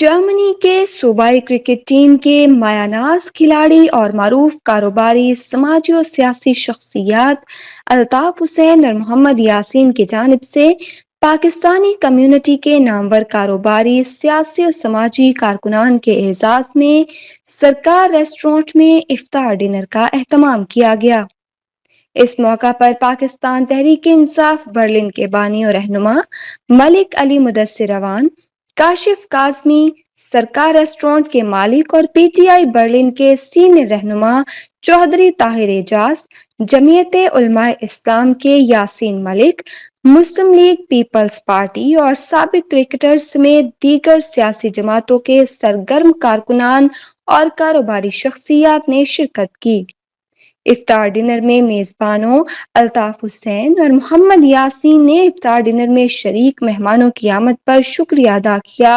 Germany के सूबाई cricket team के मायानाज खिलाड़ी और मारूफ कारोबारी समाजी और सियासी शख्सियत अल्ताफ हुसैन और मोहम्मद यासीन की जानिब से पाकिस्तानी कम्युनिटी के नामवर कारोबारी सियासी और समाजी कारकुनान के एजाज में सरकार रेस्टोरेंट में इफ्तार डिनर का एहतमाम किया गया। इस मौका पर पाकिस्तान तहरीक इंसाफ बर्लिन के बानी और रहनुमा मलिक अली मुदस्सिर अवान, काशिफ काजमी, सरकार रेस्टोरेंट के मालिक और पीटीआई बर्लिन के सीनियर रहनुमा चौधरी ताहिर एजाज, जमीयत उलमाए इस्लाम के यासीन मलिक, मुस्लिम लीग पीपल्स पार्टी और साबिक क्रिकेटर्स समेत दीगर सियासी जमातों के सरगर्म कारकुनान और कारोबारी शख्सियात ने शिरकत की। इफ्तार डिनर में मेजबानों अल्ताफ हुसैन और मोहम्मद यासीन ने इफ्तार डिनर में शरीक मेहमानों की आमद पर शुक्रिया अदा किया।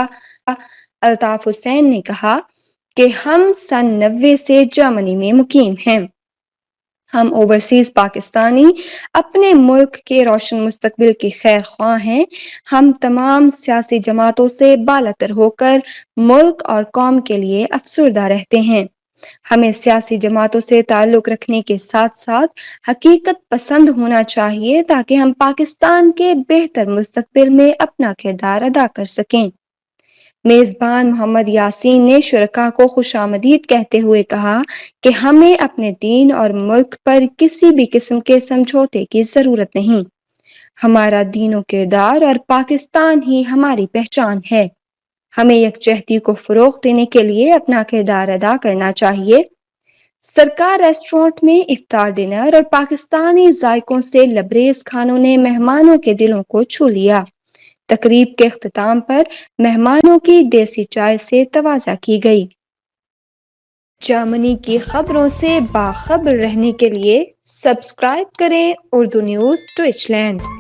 अल्ताफ हुसैन ने कहा कि हम सन 90 से जर्मनी में मुकीम हैं। हम ओवरसीज पाकिस्तानी अपने मुल्क के रोशन मुस्तकबिल की खैर ख्वाह हैं। हम तमाम सियासी जमातों से बालातर होकर मुल्क और कौम के लिए अफसरदा रहते हैं। हमें सियासी जमातों से ताल्लुक रखने के साथ साथ हकीकत पसंद होना चाहिए ताकि हम पाकिस्तान के बेहतर मुस्तकबिल में अपना किरदार अदा कर सकें। मेजबान मोहम्मद यासीन ने शुरका को खुशामदीद कहते हुए कहा कि हमें अपने दीन और मुल्क पर किसी भी किस्म के समझौते की जरूरत नहीं। हमारा दीन और किरदार और पाकिस्तान ही हमारी पहचान है। हमें यकजहती को फरोग देने के लिए अपना किरदार अदा करना चाहिए। सरकार रेस्टोरेंट में इफ्तार डिनर और पाकिस्तानी जायकों से लबरेज खानों ने मेहमानों के दिलों को छू लिया। तकरीब के इख्तिताम पर मेहमानों की देसी चाय से तवाज़ा की गई। जर्मनी की खबरों से बाखबर रहने के लिए सब्सक्राइब करें उर्दू न्यूज़ ट्विचलैंड।